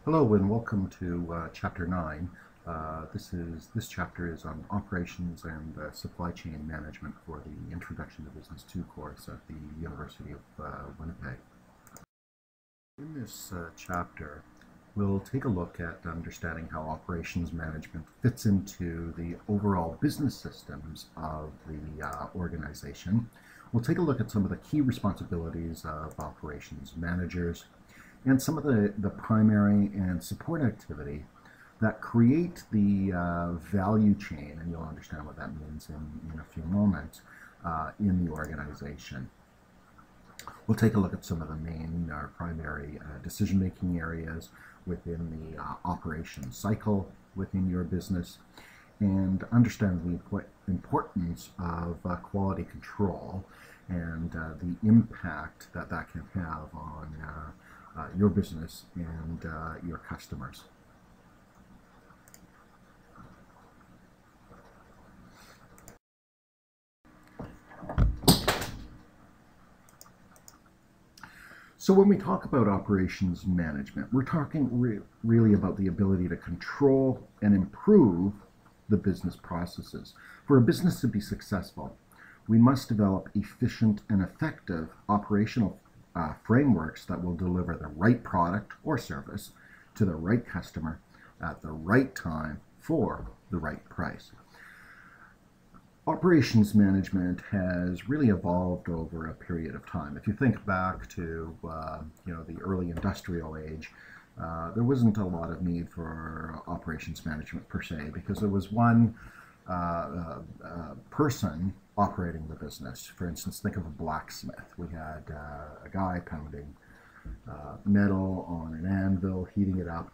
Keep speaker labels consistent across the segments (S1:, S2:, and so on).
S1: Hello and welcome to Chapter 9. This chapter is on operations and supply chain management for the Introduction to Business 2 course at the University of Winnipeg. In this chapter, we'll take a look at understanding how operations management fits into the overall business systems of the organization. We'll take a look at some of the key responsibilities of operations managers and some of the primary and support activity that create the value chain, and you'll understand what that means in a few moments, in the organization. We'll take a look at some of the main or primary decision-making areas within the operations cycle within your business, and understand the importance of quality control and the impact that that can have on your business and your customers. So when we talk about operations management, we're talking really about the ability to control and improve the business processes. For a business to be successful, we must develop efficient and effective operational frameworks that will deliver the right product or service to the right customer at the right time for the right price. Operations management has really evolved over a period of time. If you think back to the early industrial age, there wasn't a lot of need for operations management per se, because there was one person operating the business. For instance, think of a blacksmith. We had a guy pounding metal on an anvil, heating it up,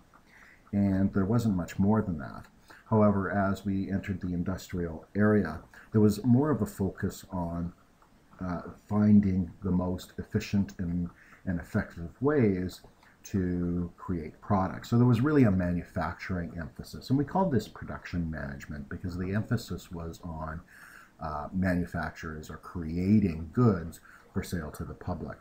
S1: and there wasn't much more than that. However, as we entered the industrial area, there was more of a focus on finding the most efficient and effective ways to create products. So there was really a manufacturing emphasis, and we called this production management because the emphasis was on manufacturers are creating goods for sale to the public.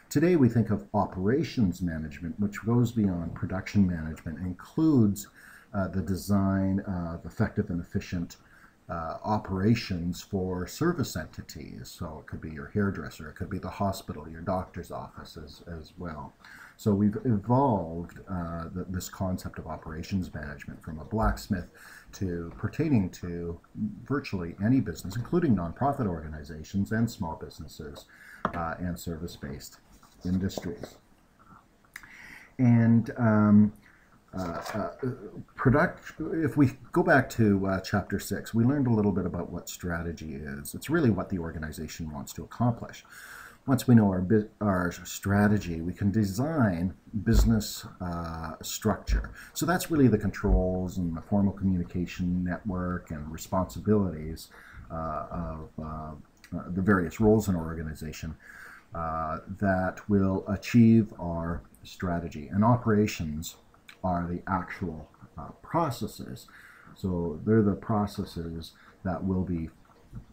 S1: Today we think of operations management, which goes beyond production management and includes the design of effective and efficient operations for service entities. So it could be your hairdresser, it could be the hospital, your doctor's office as well. So we've evolved this concept of operations management from a blacksmith to pertaining to virtually any business, including nonprofit organizations and small businesses and service-based industries. And if we go back to Chapter 6, we learned a little bit about what strategy is. It's really what the organization wants to accomplish. Once we know our strategy, we can design business structure. So that's really the controls and the formal communication network and responsibilities of the various roles in our organization that will achieve our strategy. And operations are the actual processes. So they're the processes that will be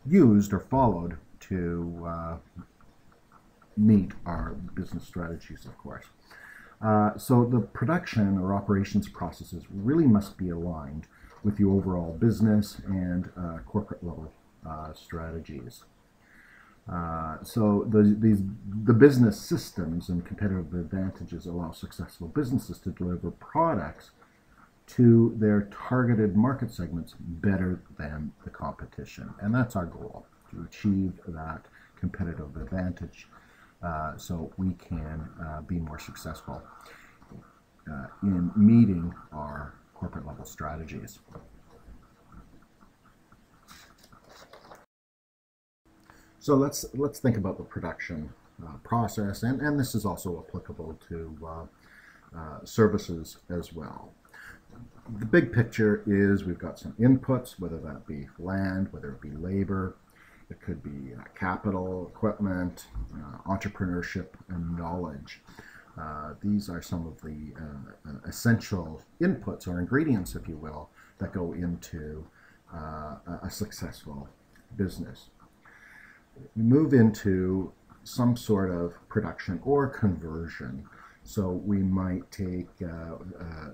S1: used or followed to meet our business strategies, of course. So the production or operations processes really must be aligned with the overall business and corporate level strategies. So the business systems and competitive advantages allow successful businesses to deliver products to their targeted market segments better than the competition. And that's our goal, to achieve that competitive advantage so we can be more successful in meeting our corporate level strategies. So let's think about the production process, and this is also applicable to services as well. The big picture is we've got some inputs, whether that be land, whether it be labor, it could be capital, equipment, entrepreneurship, and knowledge. These are some of the essential inputs or ingredients, if you will, that go into a successful business. We move into some sort of production or conversion. So we might take,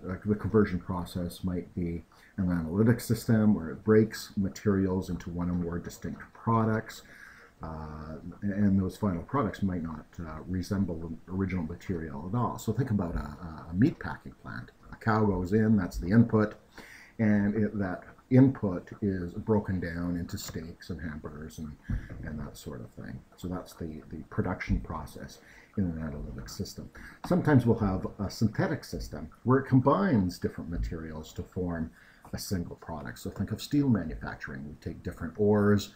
S1: like the conversion process might be an analytic system where it breaks materials into one or more distinct products. And those final products might not resemble the original material at all. So think about a meat packing plant. A cow goes in, that's the input, and that input is broken down into steaks and hamburgers and that sort of thing. So that's the production process in an analytic system. Sometimes we'll have a synthetic system where it combines different materials to form a single product. So think of steel manufacturing. We take different ores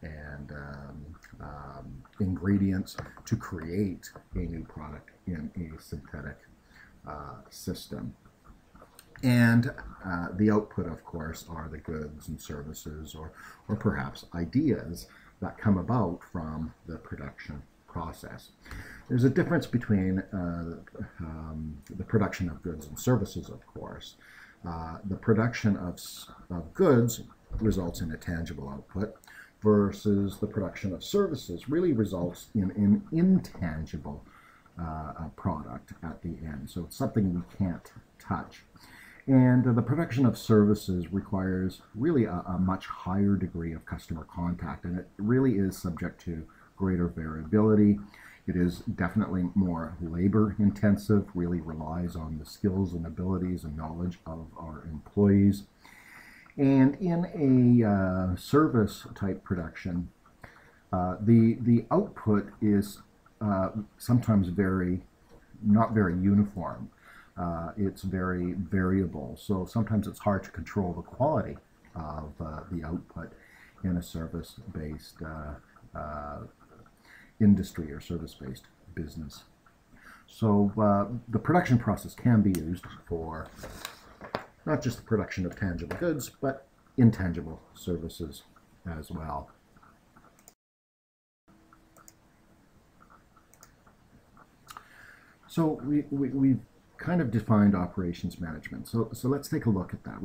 S1: and ingredients to create a new product in a synthetic system. And the output, of course, are the goods and services or perhaps ideas that come about from the production process. There's a difference between the production of goods and services, of course. The production of goods results in a tangible output, versus the production of services really results in an intangible product at the end. So it's something we can't touch. And the production of services requires really a much higher degree of customer contact, and it really is subject to greater variability. It is definitely more labor intensive, really relies on the skills and abilities and knowledge of our employees. And in a service type production, the output is sometimes not very uniform. It's very variable. So sometimes it's hard to control the quality of the output in a service-based industry or service-based business. So the production process can be used for not just the production of tangible goods, but intangible services as well. So we've kind of defined operations management. So let's take a look at that.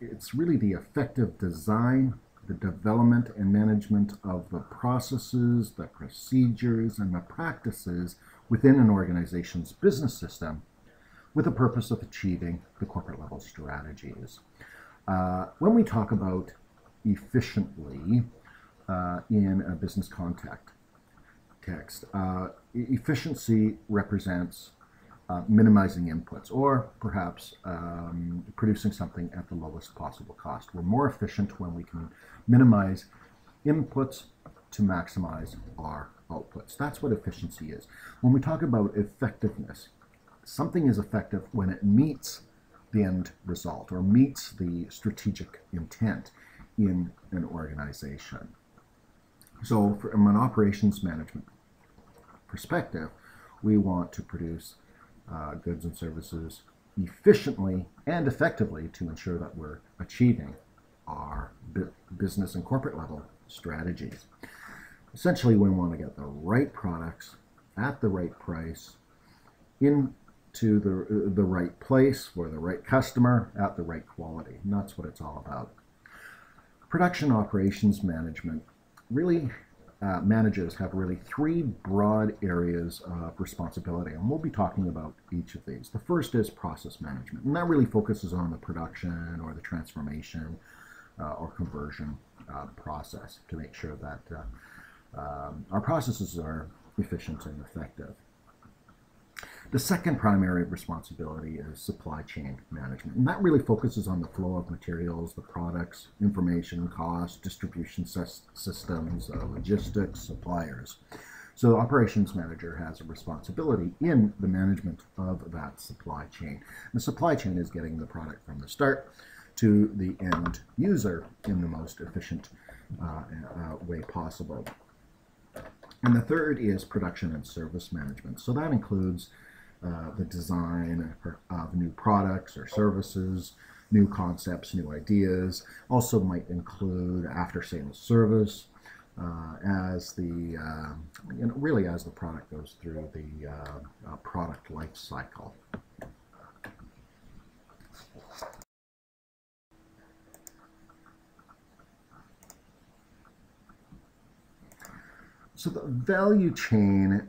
S1: It's really the effective design, the development and management of the processes, the procedures, and the practices within an organization's business system with the purpose of achieving the corporate level strategies. When we talk about efficiently in a business context, efficiency represents minimizing inputs, or perhaps producing something at the lowest possible cost. We're more efficient when we can minimize inputs to maximize our outputs. That's what efficiency is. When we talk about effectiveness, something is effective when it meets the end result or meets the strategic intent in an organization. So from an operations management perspective, we want to produce goods and services efficiently and effectively to ensure that we're achieving our business and corporate level strategies. Essentially, we want to get the right products at the right price into the right place for the right customer at the right quality. And that's what it's all about. Production operations management really managers have really three broad areas of responsibility, and we'll be talking about each of these. The first is process management, and that really focuses on the production or the transformation or conversion process to make sure that our processes are efficient and effective. The second primary responsibility is supply chain management, and that really focuses on the flow of materials, the products, information, cost, distribution systems, logistics, suppliers. So the operations manager has a responsibility in the management of that supply chain. The supply chain is getting the product from the start to the end user in the most efficient way possible. And the third is production and service management. So that includes the design of new products or services, new concepts, new ideas. Also might include after-sales service as the really as the product goes through the product life cycle. So the value chain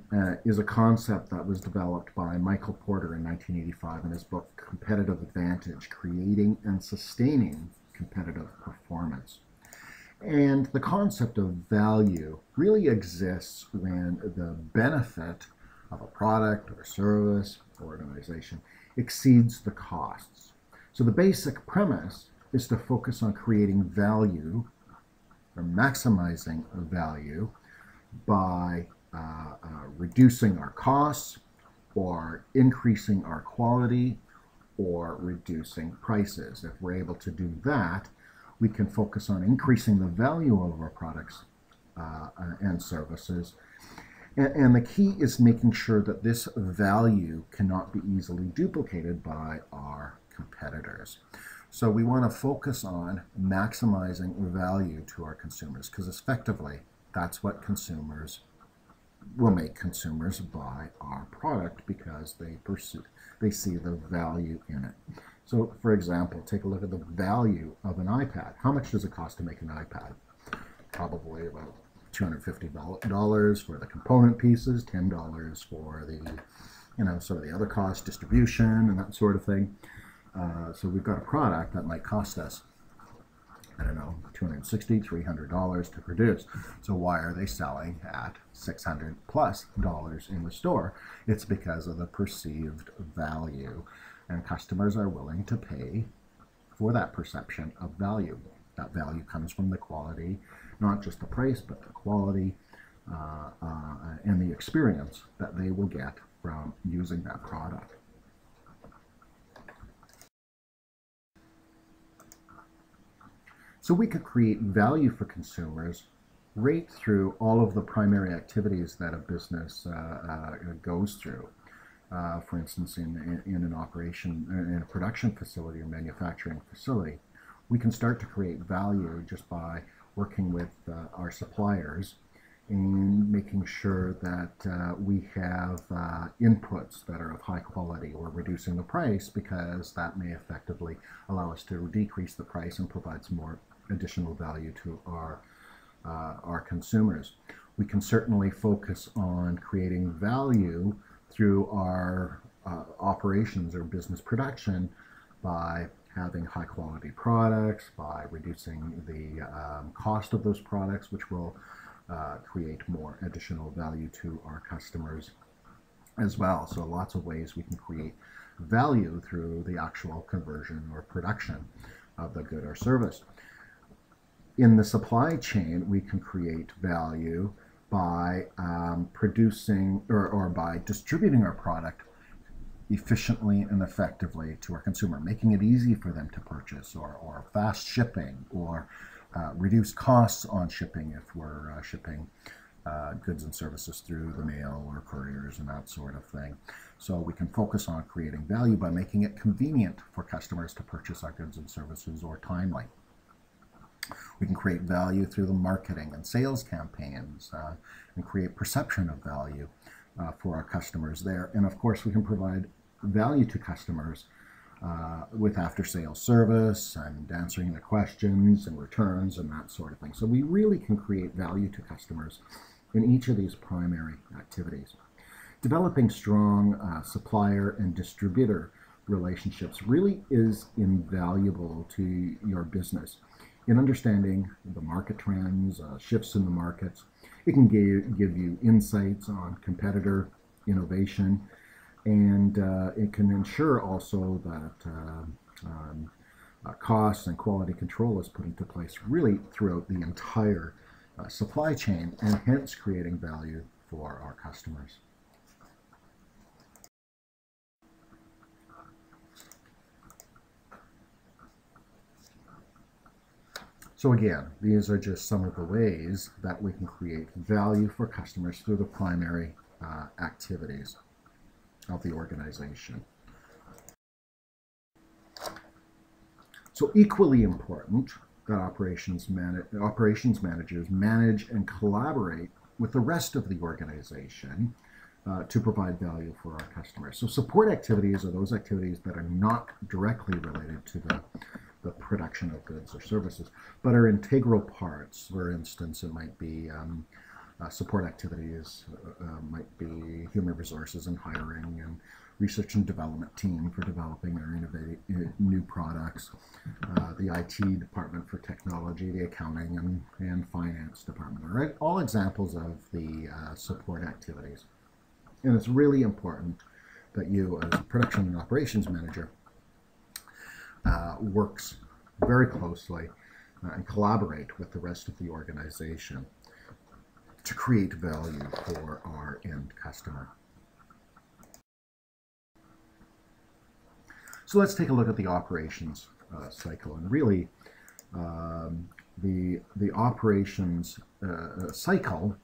S1: is a concept that was developed by Michael Porter in 1985 in his book Competitive Advantage: Creating and Sustaining Competitive Performance. And the concept of value really exists when the benefit of a product or service or organization exceeds the costs. So the basic premise is to focus on creating value or maximizing value by reducing our costs or increasing our quality or reducing prices. If we're able to do that, we can focus on increasing the value of our products and services. And the key is making sure that this value cannot be easily duplicated by our competitors. So we want to focus on maximizing value to our consumers, because effectively that's what consumers will make consumers buy our product, because they see the value in it. So for example, take a look at the value of an iPad. How much does it cost to make an iPad? Probably about $250 for the component pieces, $10 for the, sort of the other cost, distribution and that sort of thing. So we've got a product that might cost us, I don't know, $260, $300 to produce. So why are they selling at $600 plus in the store? It's because of the perceived value, and customers are willing to pay for that perception of value. That value comes from the quality, not just the price, but the quality and the experience that they will get from using that product. So we could create value for consumers right through all of the primary activities that a business goes through. For instance, in an operation, in a production facility or manufacturing facility, we can start to create value just by working with our suppliers and making sure that we have inputs that are of high quality, or reducing the price, because that may effectively allow us to decrease the price and provide some more additional value to our consumers. We can certainly focus on creating value through our operations or business production by having high quality products, by reducing the cost of those products, which will create more additional value to our customers as well. So lots of ways we can create value through the actual conversion or production of the good or service. In the supply chain, we can create value by producing or by distributing our product efficiently and effectively to our consumer, making it easy for them to purchase, or fast shipping, or reduced costs on shipping if we're shipping goods and services through the mail or couriers and that sort of thing. So we can focus on creating value by making it convenient for customers to purchase our goods and services, or timely. We can create value through the marketing and sales campaigns and create perception of value for our customers there. And of course, we can provide value to customers with after-sales service and answering their questions and returns and that sort of thing. So we really can create value to customers in each of these primary activities. Developing strong supplier and distributor relationships really is invaluable to your business in understanding the market trends, shifts in the markets. It can give you insights on competitor innovation, and it can ensure also that costs and quality control is put into place really throughout the entire supply chain, and hence creating value for our customers. So again, these are just some of the ways that we can create value for customers through the primary activities of the organization. So equally important that operations managers manage and collaborate with the rest of the organization to provide value for our customers. So support activities are those activities that are not directly related to the production of goods or services, but are integral parts. For instance, it might be Support activities might be human resources and hiring and research and development team for developing or innovating new products, the IT department for technology, the accounting and finance department, right? All examples of the support activities. And it's really important that you, as a production and operations manager, works very closely and collaborate with the rest of the organization to create value for our end customer. So let's take a look at the operations cycle. And really, the operations cycle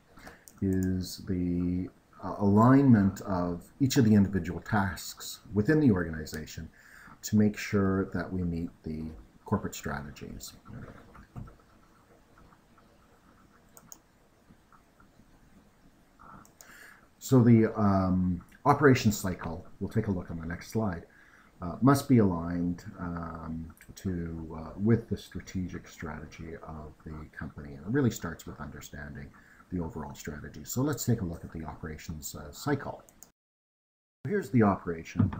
S1: is the alignment of each of the individual tasks within the organization to make sure that we meet the corporate strategies. So the operations cycle, we'll take a look on the next slide, must be aligned with the strategic strategy of the company. And it really starts with understanding the overall strategy. So let's take a look at the operations cycle. Here's the operation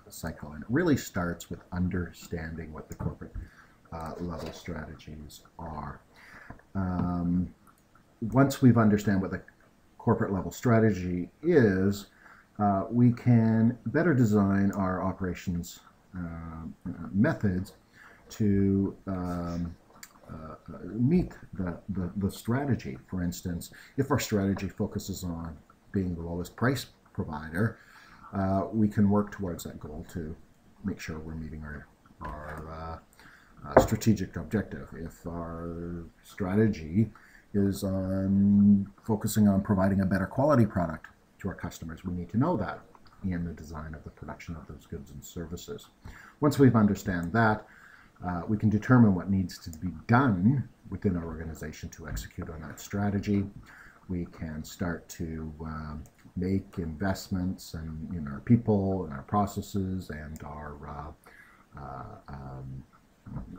S1: cycle, and it really starts with understanding what the corporate level strategies are. Once we've understand what the corporate level strategy is, we can better design our operations methods to meet the strategy. For instance, if our strategy focuses on being the lowest price provider, we can work towards that goal to make sure we're meeting our strategic objective. If our strategy is on focusing on providing a better quality product to our customers, we need to know that in the design of the production of those goods and services. Once we've understand that, we can determine what needs to be done within our organization to execute on that strategy. We can start to make investments in our people and our processes and our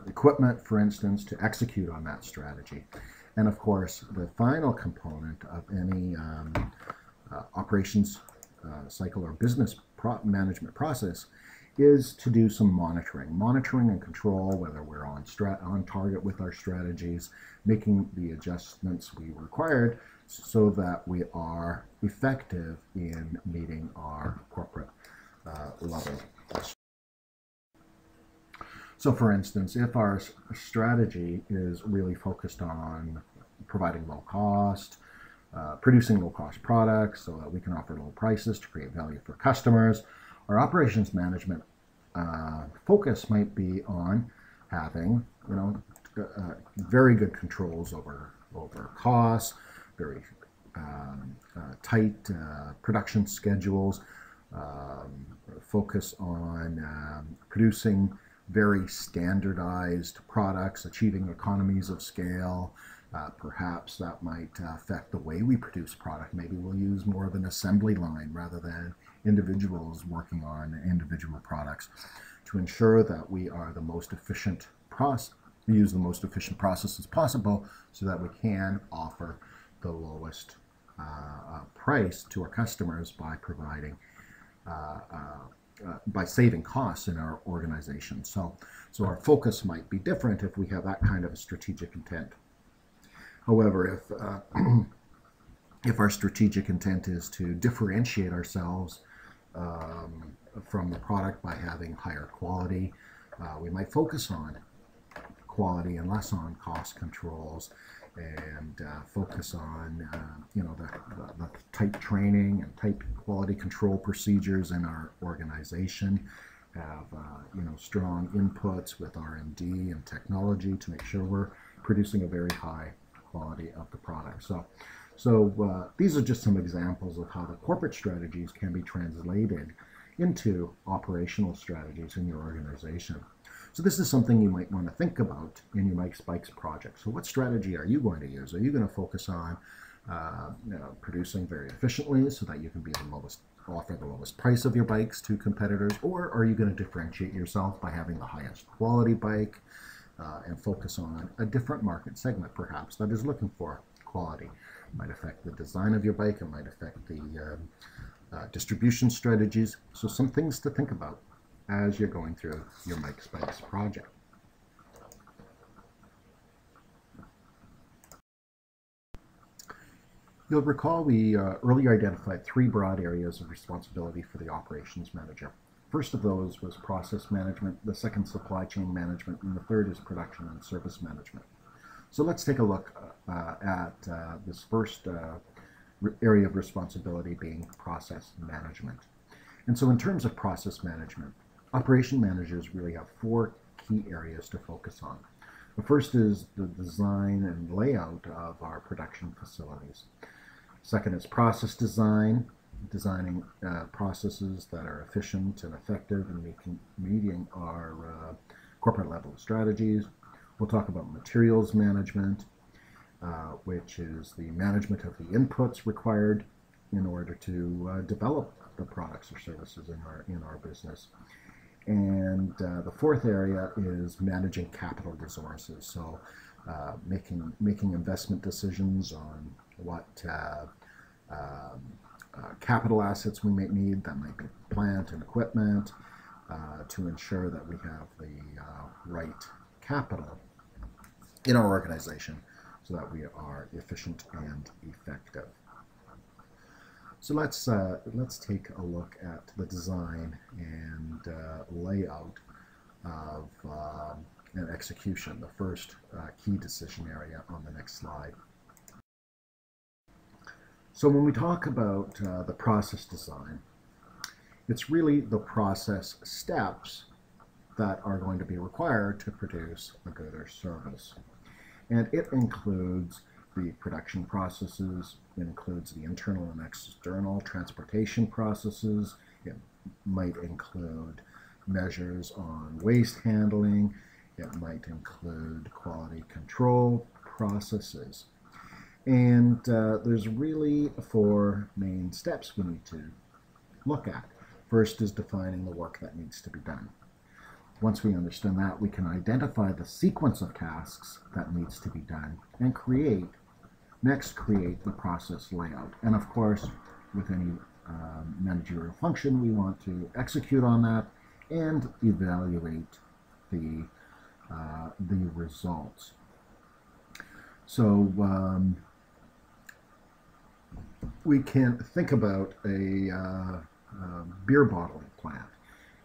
S1: equipment, for instance, to execute on that strategy. And of course, the final component of any operations cycle or business management process is to do some monitoring and control whether we're on target with our strategies, making the adjustments we required so that we are effective in meeting our corporate level. So for instance, if our strategy is really focused on providing low cost, producing low cost products so that we can offer low prices to create value for customers, our operations management focus might be on having, very good controls over costs, very tight production schedules, focus on producing very standardized products, achieving economies of scale. Perhaps that might affect the way we produce product. Maybe we'll use more of an assembly line rather than individuals working on individual products to ensure that we are the most efficient use the most efficient processes possible so that we can offer the lowest price to our customers by providing by saving costs in our organization. So our focus might be different if we have that kind of a strategic intent. However, if our strategic intent is to differentiate ourselves from the product by having higher quality, we might focus on quality and less on cost controls, and focus on the tight training and tight quality control procedures in our organization. Have strong inputs with R&D and technology to make sure we're producing a very high quality of the product. So these are just some examples of how the corporate strategies can be translated into operational strategies in your organization. So this is something you might want to think about in your Mike's Bikes project. So what strategy are you going to use? Are you going to focus on producing very efficiently so that you can be offer the lowest price of your bikes to competitors, or are you going to differentiate yourself by having the highest quality bike and focus on a different market segment perhaps that is looking for quality? It might affect the design of your bike. It might affect the distribution strategies. So some things to think about as you're going through your Mike's Bikes project. You'll recall we earlier identified 3 broad areas of responsibility for the operations manager. First of those was process management, the second supply chain management, and the third is production and service management. So let's take a look at this first area of responsibility being process management. And so in terms of process management, operation managers really have 4 key areas to focus on. The first is the design and layout of our production facilities. Second is process design, designing processes that are efficient and effective and meeting our corporate level strategies. We'll talk about materials management, which is the management of the inputs required in order to develop the products or services in our business. And the fourth area is managing capital resources. So making investment decisions on what capital assets we might need. That might be plant and equipment to ensure that we have the right capital in our organization so that we are efficient and effective. So let's take a look at the design and layout of and execution, the first key decision area on the next slide. So when we talk about the process design, it's really the process steps that are going to be required to produce a good or service. And it includes the production processes, it includes the internal and external transportation processes, it might include measures on waste handling, it might include quality control processes. And there's really 4 main steps we need to look at. First is defining the work that needs to be done. Once we understand that, we can identify the sequence of tasks that needs to be done and next create the process layout. And of course, with any managerial function, we want to execute on that and evaluate the results. So we can think about a beer bottling plant.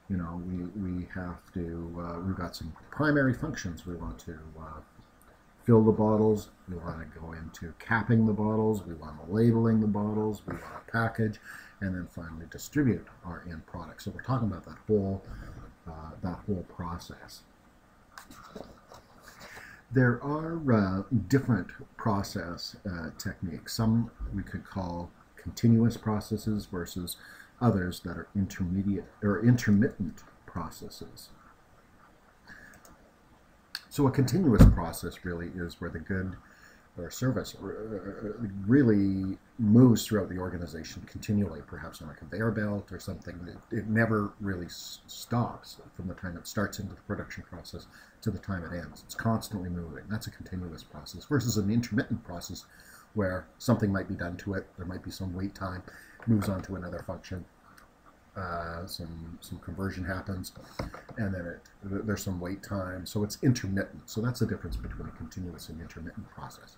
S1: You know, we have to, we've got some primary functions. We want to fill the bottles, we want to go into capping the bottles, we want to labeling the bottles, we want to package, and then finally distribute our end product. So we're talking about that whole process. There are different process techniques. Some we could call continuous processes versus others that are intermediate or intermittent processes. So a continuous process really is where the good or service really moves throughout the organization continually, perhaps on a conveyor belt or something. It never really stops from the time it starts into the production process to the time it ends. It's constantly moving. That's a continuous process versus an intermittent process where something might be done to it. There might be some wait time, moves on to another function. Some conversion happens, and then there's some wait time. So it's intermittent. So that's the difference between a continuous and intermittent process.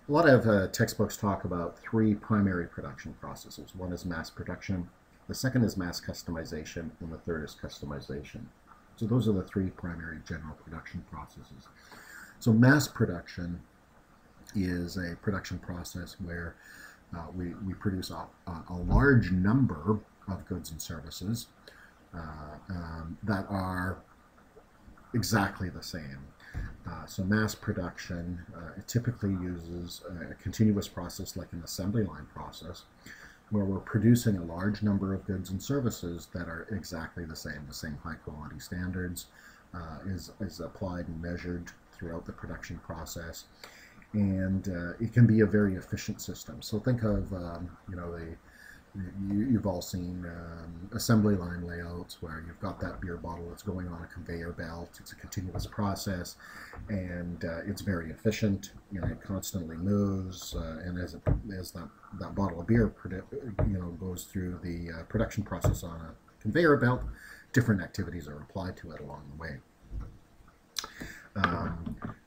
S1: A lot of textbooks talk about 3 primary production processes. One is mass production, the second is mass customization, and the third is customization. So those are the 3 primary general production processes. So mass production is a production process where we produce a large number of goods and services that are exactly the same. So mass production it typically uses a continuous process like an assembly line process where we're producing a large number of goods and services that are exactly the same high quality standards is applied and measured throughout the production process. And it can be a very efficient system. So think of you know, you've all seen assembly line layouts where you've got that beer bottle that's going on a conveyor belt. It's a continuous process, and it's very efficient. It constantly moves, and as that bottle of beer goes through the production process on a conveyor belt, different activities are applied to it along the way.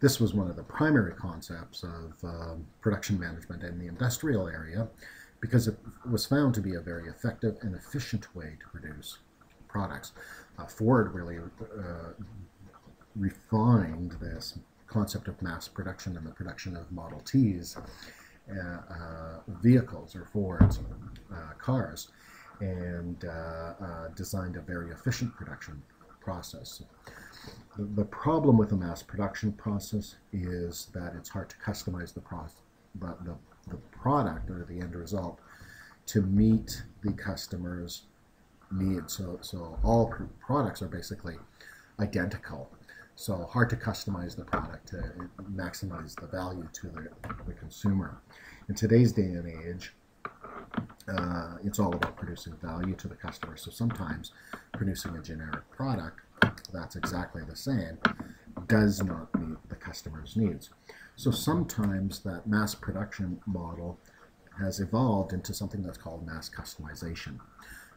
S1: This was one of the primary concepts of production management in the industrial area, because it was found to be a very effective and efficient way to produce products. Ford really refined this concept of mass production and the production of Model Ts, vehicles, or Ford's cars, and designed a very efficient production process. The problem with the mass production process is that it's hard to customize the product or the end result to meet the customer's needs. So all products are basically identical. So hard to customize the product to maximize the value to the consumer. In today's day and age, it's all about producing value to the customer. So sometimes producing a generic product that's exactly the same does not meet the customer's needs. So sometimes that mass production model has evolved into something that's called mass customization.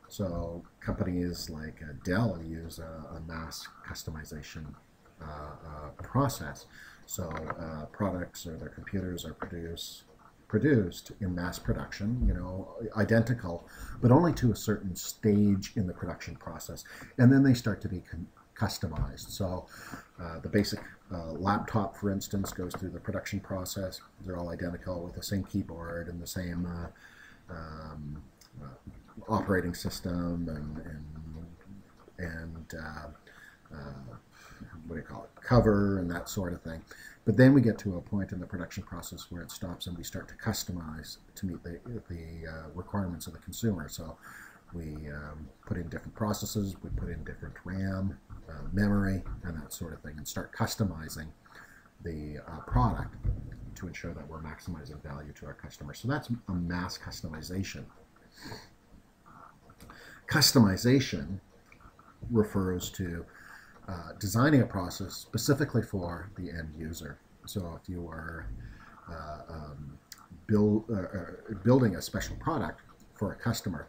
S1: So companies like Dell use a mass customization process. So products or their computers are produced in mass production, identical, but only to a certain stage in the production process. And then they start to be customized. So the basic laptop, for instance, goes through the production process. They're all identical with the same keyboard and the same operating system and what do you call it, cover and that sort of thing. But then we get to a point in the production process where it stops and we start to customize to meet the requirements of the consumer. So we put in different processes, we put in different RAM, memory, and that sort of thing, and start customizing the product to ensure that we're maximizing value to our customers. So that's a mass customization. Customization refers to designing a process specifically for the end user. So if you are building a special product for a customer,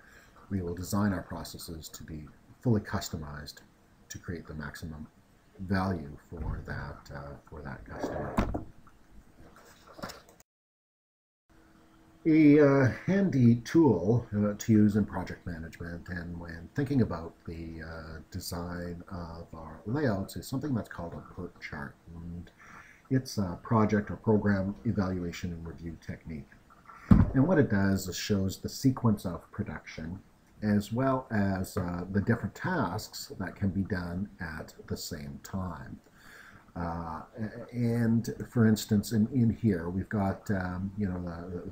S1: we will design our processes to be fully customized to create the maximum value for that customer. A handy tool to use in project management and when thinking about the design of our layouts is something that's called a PERT chart. And it's a project or program evaluation and review technique. And what it does is shows the sequence of production as well as the different tasks that can be done at the same time. And for instance, in here we've got the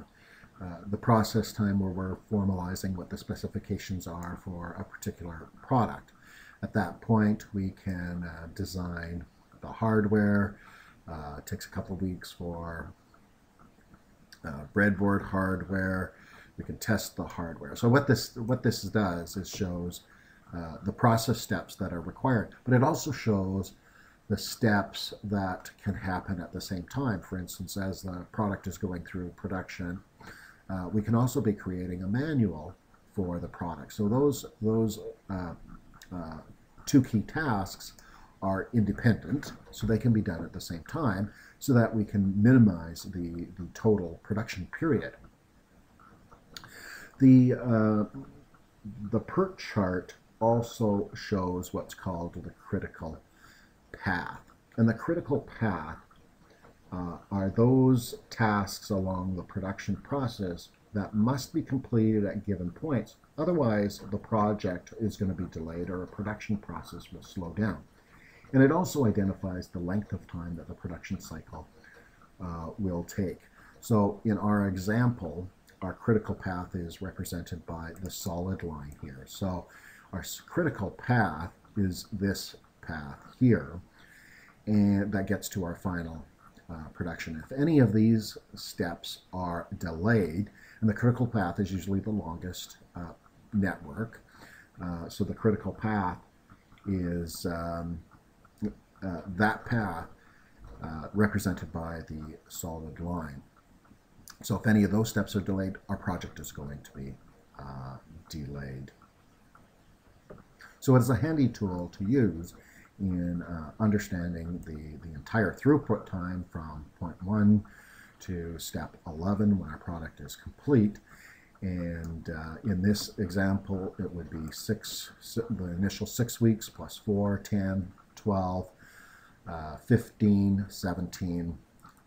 S1: process time where we're formalizing what the specifications are for a particular product. At that point, we can design the hardware. It takes a couple of weeks for breadboard hardware. We can test the hardware. So what this does is shows the process steps that are required, but it also shows the steps that can happen at the same time. For instance, as the product is going through production, we can also be creating a manual for the product. So those two key tasks are independent, so they can be done at the same time so that we can minimize the total production period. The PERT chart also shows what's called the critical path. And the critical path are those tasks along the production process that must be completed at given points. Otherwise, the project is going to be delayed or a production process will slow down. And it also identifies the length of time that the production cycle will take. So in our example, our critical path is represented by the solid line here. So our critical path is this path here, and that gets to our final production. If any of these steps are delayed, and the critical path is usually the longest network. So the critical path is that path represented by the solid line. So if any of those steps are delayed, our project is going to be delayed. So it's a handy tool to use in understanding the entire throughput time from point 1 to step 11 when our product is complete. And in this example, it would be the initial 6 weeks plus 4, 10, 12, 15, 17,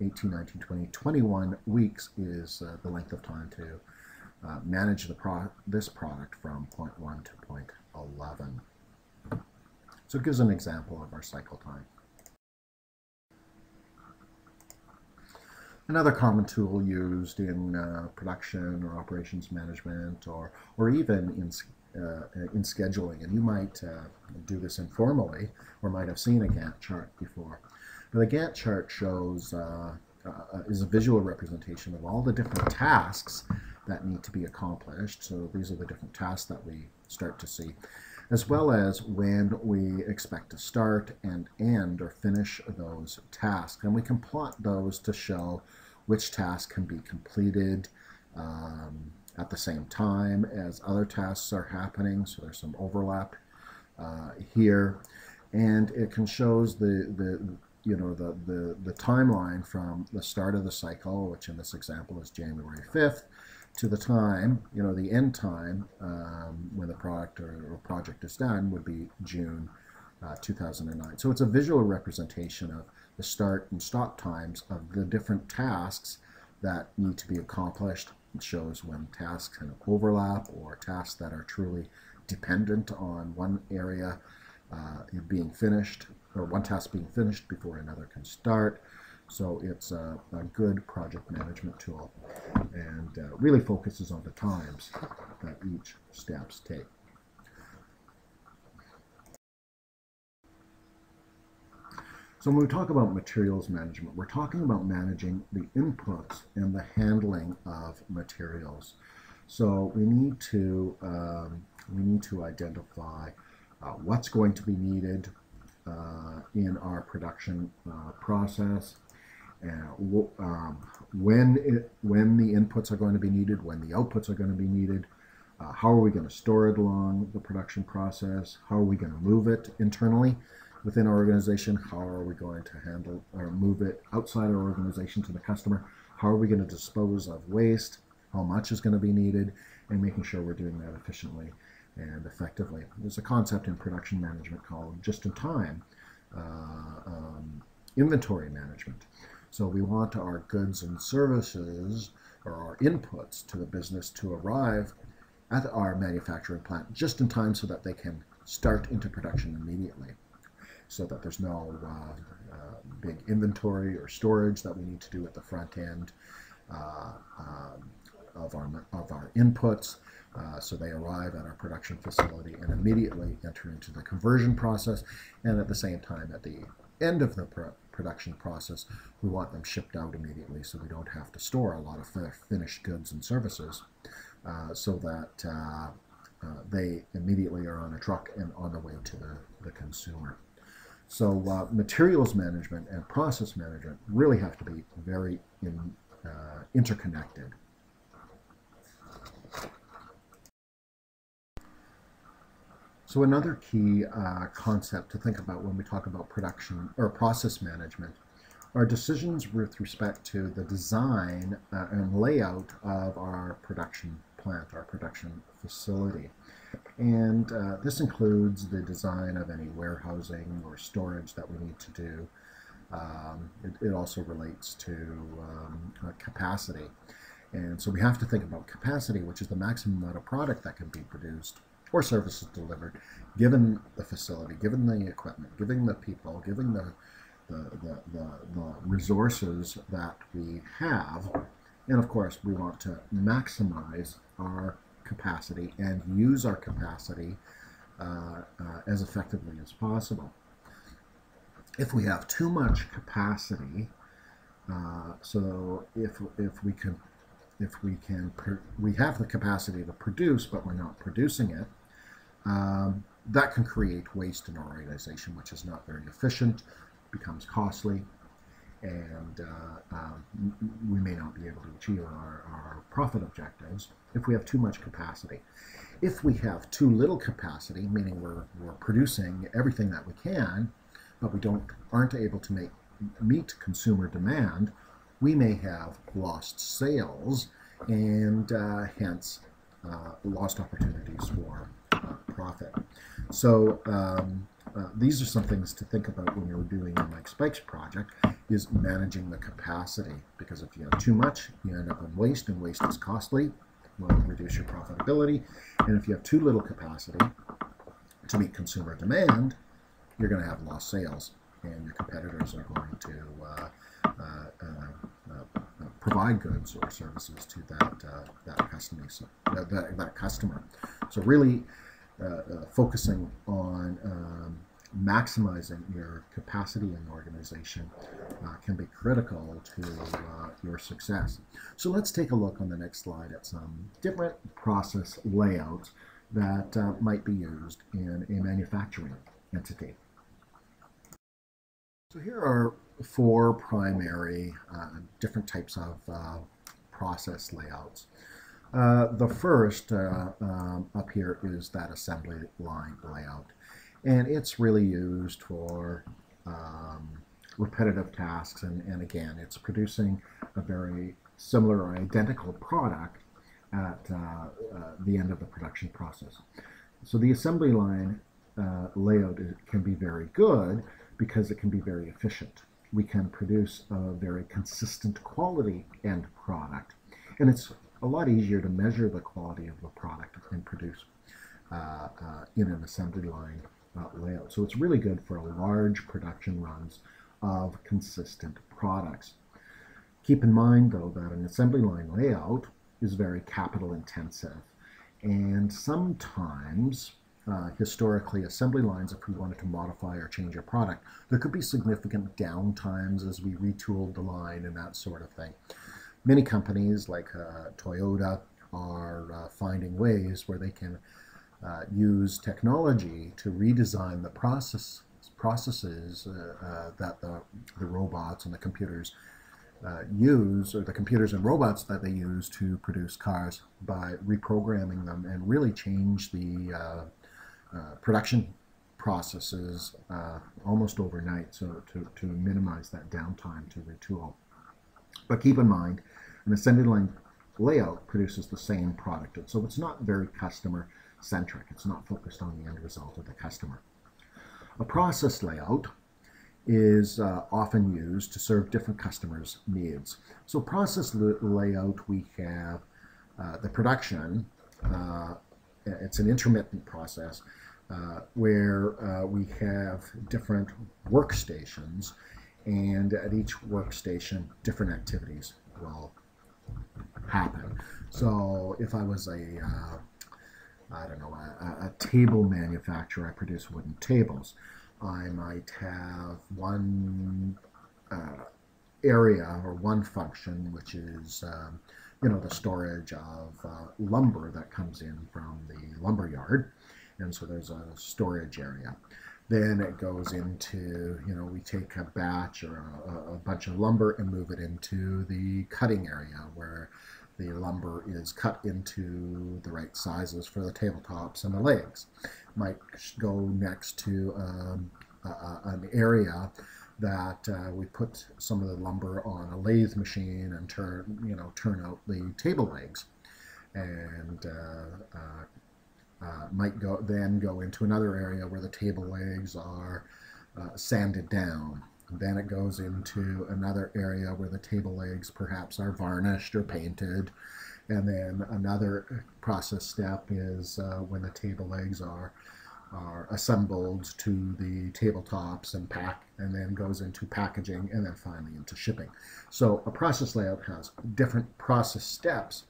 S1: 18, 19, 20, 21 weeks is the length of time to manage this product from point 1 to point 11. So it gives an example of our cycle time. Another common tool used in production or operations management or even in scheduling, and you might do this informally or might have seen a Gantt chart before. But the Gantt chart shows is a visual representation of all the different tasks that need to be accomplished. So these are the different tasks that we start to see, as well as when we expect to start and end or finish those tasks. And we can plot those to show which task can be completed at the same time as other tasks are happening. So there's some overlap here. And it can shows the timeline from the start of the cycle, which in this example is January 5th, to the time, the end time when the product or project is done would be June 2009. So it's a visual representation of the start and stop times of the different tasks that need to be accomplished. It shows when tasks kind of overlap or tasks that are truly dependent on one area being finished, or one task being finished before another can start. So it's a good project management tool and really focuses on the times that each steps take. So when we talk about materials management, we're talking about managing the inputs and the handling of materials. So we need to identify what's going to be needed in our production process, when the inputs are going to be needed, when the outputs are going to be needed, how are we going to store it along the production process, how are we going to move it internally within our organization, how are we going to handle or move it outside our organization to the customer, how are we going to dispose of waste, how much is going to be needed, and making sure we're doing that efficiently and effectively. There's a concept in production management called just-in-time inventory management. So we want our goods and services, or our inputs to the business, to arrive at our manufacturing plant just in time so that they can start into production immediately, so that there's no big inventory or storage that we need to do at the front end of our inputs. So they arrive at our production facility and immediately enter into the conversion process, and at the same time at the end of the production process we want them shipped out immediately, so we don't have to store a lot of finished goods and services, so that they immediately are on a truck and on the way to the consumer. So materials management and process management really have to be very interconnected. So another key concept to think about when we talk about production or process management are decisions with respect to the design and layout of our production plant, our production facility. And this includes the design of any warehousing or storage that we need to do. It also relates to capacity. And so we have to think about capacity, which is the maximum amount of product that can be produced or services delivered, given the facility, given the equipment, given the people, given the resources that we have. And of course, we want to maximize our capacity and use our capacity as effectively as possible. If we have too much capacity, so if we can if we have the capacity to produce, but we're not producing it, that can create waste in our organization, which is not very efficient, becomes costly, and we may not be able to achieve our profit objectives if we have too much capacity. If we have too little capacity, meaning we're producing everything that we can, but we aren't able to meet consumer demand, we may have lost sales and hence lost opportunities for profit. So these are some things to think about when you're doing a Mike Spikes project, is managing the capacity, because if you have too much, you end up in waste, and waste is costly, will reduce your profitability. And if you have too little capacity to meet consumer demand, you're going to have lost sales, and your competitors are going to provide goods or services to that customer. So really focusing on maximizing your capacity in the organization can be critical to your success. So let's take a look on the next slide at some different process layouts that might be used in a manufacturing entity. So here are four primary different types of process layouts. The first up here is that assembly line layout, and it's really used for repetitive tasks, and again, it's producing a very similar or identical product at the end of the production process. So the assembly line layout can be very good because it can be very efficient. We can produce a very consistent quality end product, and it's a lot easier to measure the quality of the product and produce in an assembly line layout. So it's really good for large production runs of consistent products. Keep in mind, though, that an assembly line layout is very capital intensive, and sometimes historically, assembly lines, if we wanted to modify or change a product, there could be significant downtimes as we retooled the line and that sort of thing. Many companies like Toyota are finding ways where they can use technology to redesign the processes that the robots and the computers use, or the computers and robots that they use to produce cars, by reprogramming them and really change the production processes almost overnight, so to minimize that downtime to retool. But keep in mind, an assembly line layout produces the same product, so it's not very customer centric. It's not focused on the end result of the customer. A process layout is often used to serve different customers' needs. So process layout, we have the production. It's an intermittent process where we have different workstations, and at each workstation, different activities will happen. So if I was a table manufacturer, I produce wooden tables, I might have one area or one function, which is the storage of lumber that comes in from the lumber yard, and so there's a storage area. Then it goes into, we take a batch or a bunch of lumber and move it into the cutting area, where the lumber is cut into the right sizes for the tabletops and the legs. Might go next to an area that we put some of the lumber on a lathe machine and turn out the table legs, and might go into another area where the table legs are sanded down. Then it goes into another area where the table legs perhaps are varnished or painted, and then another process step is when the table legs are assembled to the tabletops and then goes into packaging, and then finally into shipping. So a process layout has different process steps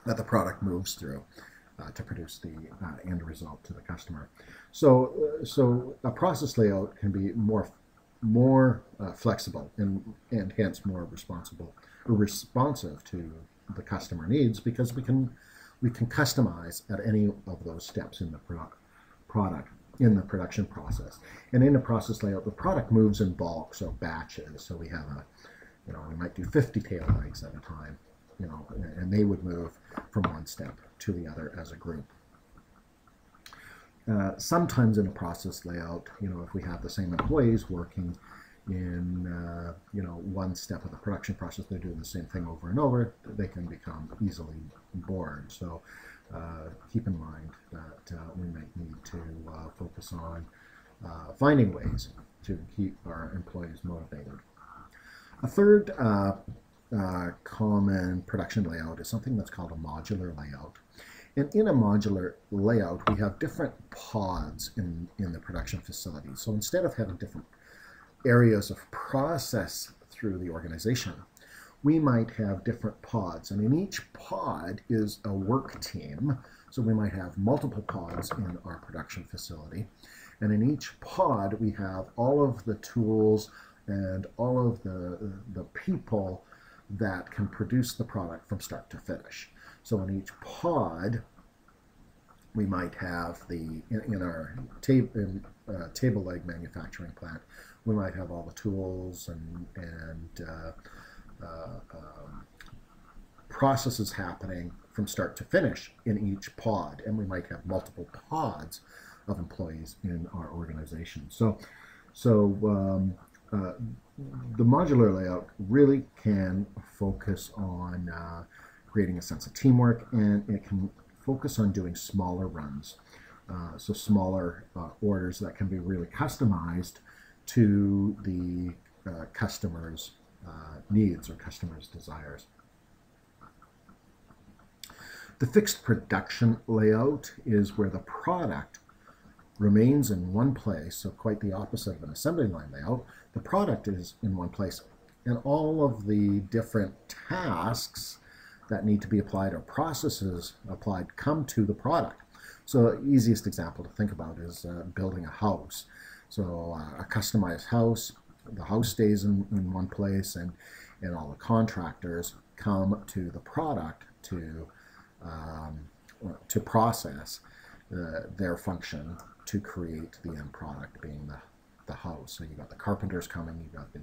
S1: that the product moves through to produce the end result to the customer. So a process layout can be more flexible and hence more responsive to the customer needs, because we can customize at any of those steps in the product in the production process. And in the process layout, the product moves in bulk, so batches. So we have we might do 50 tail legs at a time, and they would move from one step to the other as a group. Sometimes in a process layout, if we have the same employees working in one step of the production process, they're doing the same thing over and over, they can become easily bored. So keep in mind that we might need to focus on finding ways to keep our employees motivated. A third common production layout is something that's called a modular layout. And in a modular layout, we have different pods in the production facility. So instead of having different areas of process through the organization, we might have different pods. And in each pod is a work team. So we might have multiple pods in our production facility. And in each pod, we have all of the tools and all of the people that can produce the product from start to finish. So in each pod, we might have in our table leg manufacturing plant, we might have all the tools and processes happening from start to finish in each pod, and we might have multiple pods of employees in our organization. So the modular layout really can focus on creating a sense of teamwork, and it can focus on doing smaller runs, so smaller orders that can be really customized to the customer's needs or customer's desires. The fixed production layout is where the product remains in one place, so quite the opposite of an assembly line layout. The product is in one place, and all of the different tasks that need to be applied or processes applied come to the product. So the easiest example to think about is building a house. So a customized house, the house stays in one place, and all the contractors come to the product to process their function to create the end product, being the house. So you've got the carpenters coming, you've got the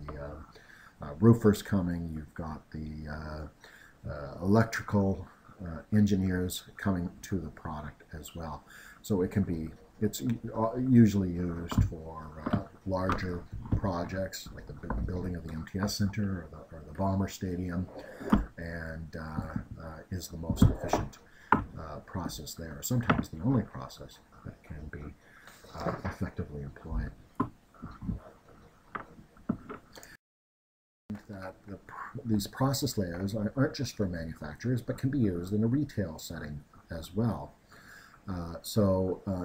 S1: roofers coming, you've got the electrical engineers coming to the product as well. So it's usually used for larger projects like the building of the MTS Center or the Bomber Stadium, and is the most efficient process there. Sometimes the only process that can be effectively employed. That these process layers aren't just for manufacturers, but can be used in a retail setting as well.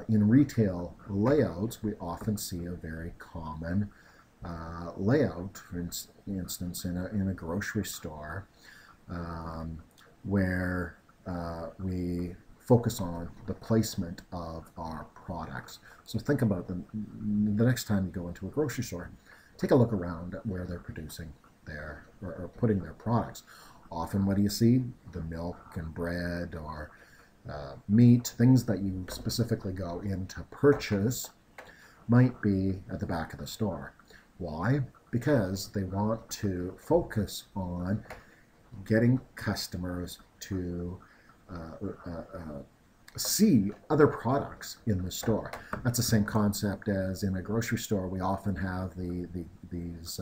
S1: In retail layouts, we often see a very common layout, for instance, in a grocery store, where we focus on the placement of our products. So think about the next time you go into a grocery store, take a look around at where they're producing or putting their products. Often what do you see? The milk and bread or meat, things that you specifically go in to purchase, might be at the back of the store. Why? Because they want to focus on getting customers to see other products in the store. That's the same concept as in a grocery store. We often have these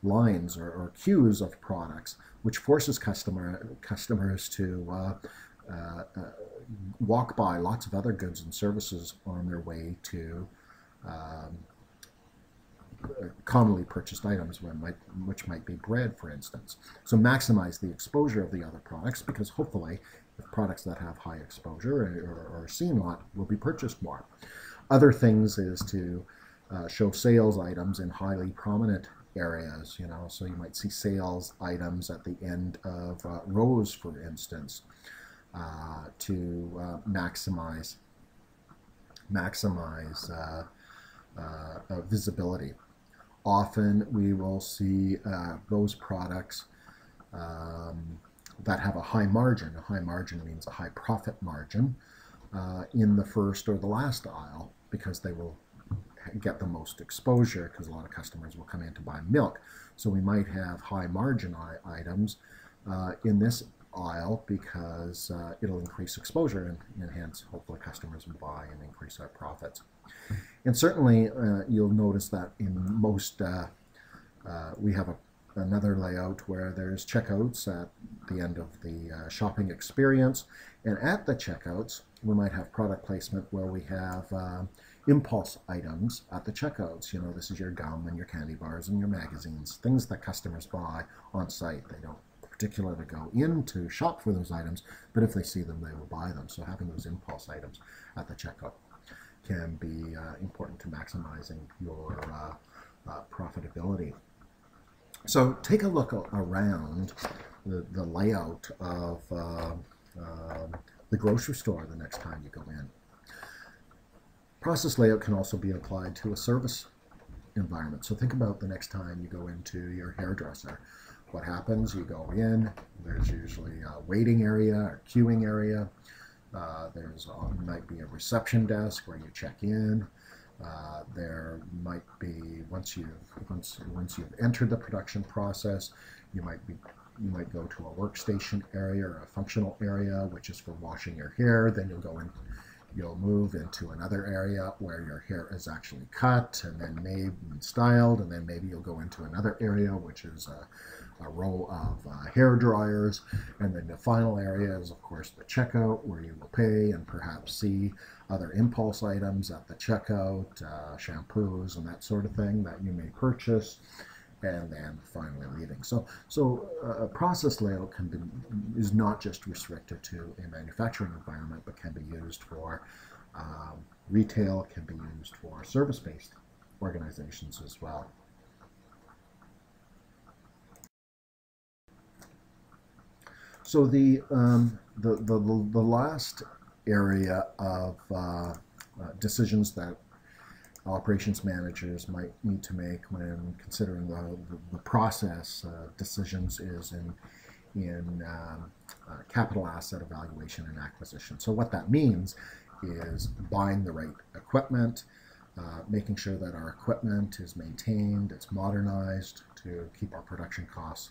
S1: lines or queues of products, which forces customers to walk by lots of other goods and services on their way to commonly purchased items, which might be bread, for instance. So maximize the exposure of the other products, because hopefully the products that have high exposure or are seen a lot will be purchased more. Other things is to show sales items in highly prominent areas, so you might see sales items at the end of rows, for instance, to maximize visibility. Often we will see those products that have a high margin. A high margin means a high profit margin in the first or the last aisle, because they will get the most exposure, because a lot of customers will come in to buy milk. So we might have high margin items in this aisle because it'll increase exposure, and hence hopefully customers will buy and increase our profits. And certainly you'll notice that in most we have another layout where there's checkouts at the end of the shopping experience, and at the checkouts we might have product placement where we have impulse items at the checkouts. You know, this is your gum and your candy bars and your magazines, things that customers buy on site. They don't particularly go in to shop for those items, but if they see them, they will buy them. So having those impulse items at the checkout can be important to maximizing your profitability. So take a look around the layout of the grocery store the next time you go in. Process layout can also be applied to a service environment. So think about the next time you go into your hairdresser. What happens? You go in, there's usually a waiting area or queuing area. There's might be a reception desk where you check in. There might be, once you've entered the production process, you might go to a workstation area or a functional area, which is for washing your hair. Then you'll move into another area where your hair is actually cut and then made and styled, and then maybe you'll go into another area which is a row of hair dryers, and then the final area is of course the checkout, where you will pay and perhaps see other impulse items at the checkout, shampoos and that sort of thing that you may purchase, and then finally leaving. So a process layout is not just restricted to a manufacturing environment, but can be used for retail, can be used for service-based organizations as well. So the last area of decisions that operations managers might need to make when considering the process decisions is in capital asset evaluation and acquisition. So what that means is buying the right equipment, making sure that our equipment is maintained, it's modernized to keep our production costs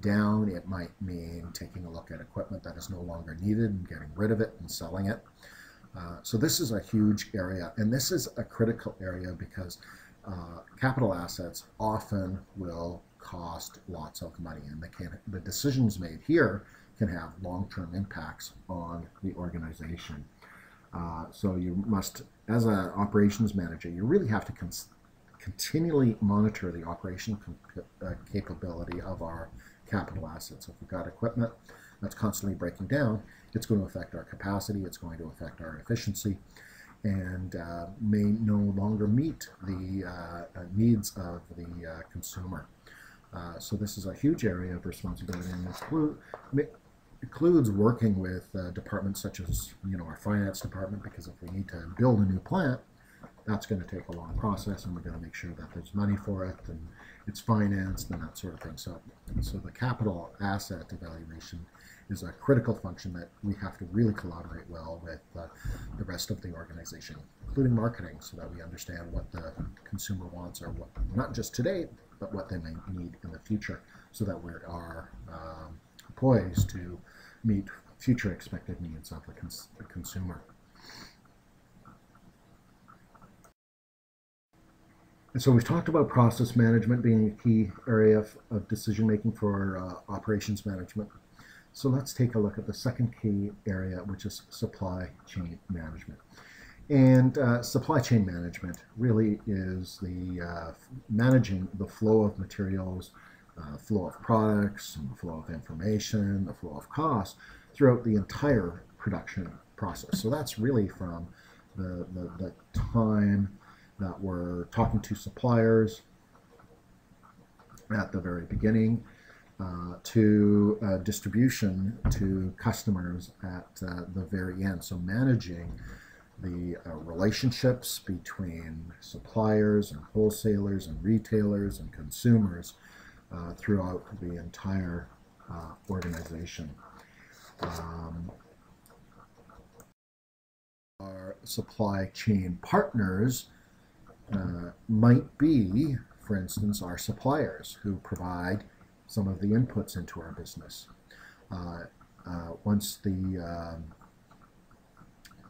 S1: down. It might mean taking a look at equipment that is no longer needed and getting rid of it and selling it. So this is a huge area, and this is a critical area because capital assets often will cost lots of money, and the decisions made here can have long-term impacts on the organization. So you must, as an operations manager, you really have to continually monitor the operation capability of our capital assets. If we've got equipment that's constantly breaking down, it's going to affect our capacity, it's going to affect our efficiency, and may no longer meet the needs of the consumer. So this is a huge area of responsibility, and includes working with departments such as, our finance department, because if we need to build a new plant, that's going to take a long process, and we're going to make sure that there's money for it and it's financed and that sort of thing. So the capital asset evaluation is a critical function that we have to really collaborate well with the rest of the organization, including marketing, so that we understand what the consumer wants, or what, not just today, but what they may need in the future, so that we are poised to meet future expected needs of the consumer. And so we've talked about process management being a key area of decision making for operations management. So let's take a look at the second key area, which is supply chain management. And supply chain management really is the managing the flow of materials, flow of products, and the flow of information, the flow of costs throughout the entire production process. So that's really from the time that we're talking to suppliers at the very beginning, to distribution to customers at the very end. So managing the relationships between suppliers and wholesalers and retailers and consumers throughout the entire organization. Our supply chain partners might be, for instance, our suppliers who provide some of the inputs into our business. Once the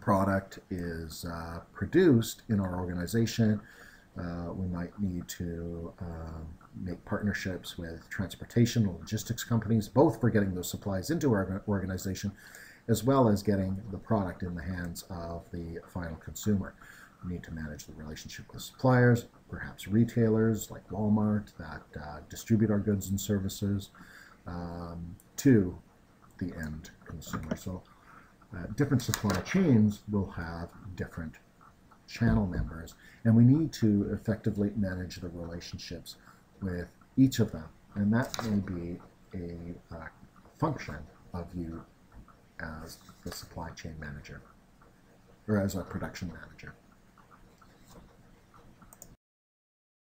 S1: product is produced in our organization, we might need to make partnerships with transportation and logistics companies, both for getting those supplies into our organization, as well as getting the product in the hands of the final consumer. We need to manage the relationship with suppliers, perhaps retailers like Walmart that distribute our goods and services to the end consumer. So different supply chains will have different channel members, and we need to effectively manage the relationships with each of them. And that may be a function of you as the supply chain manager or as a production manager.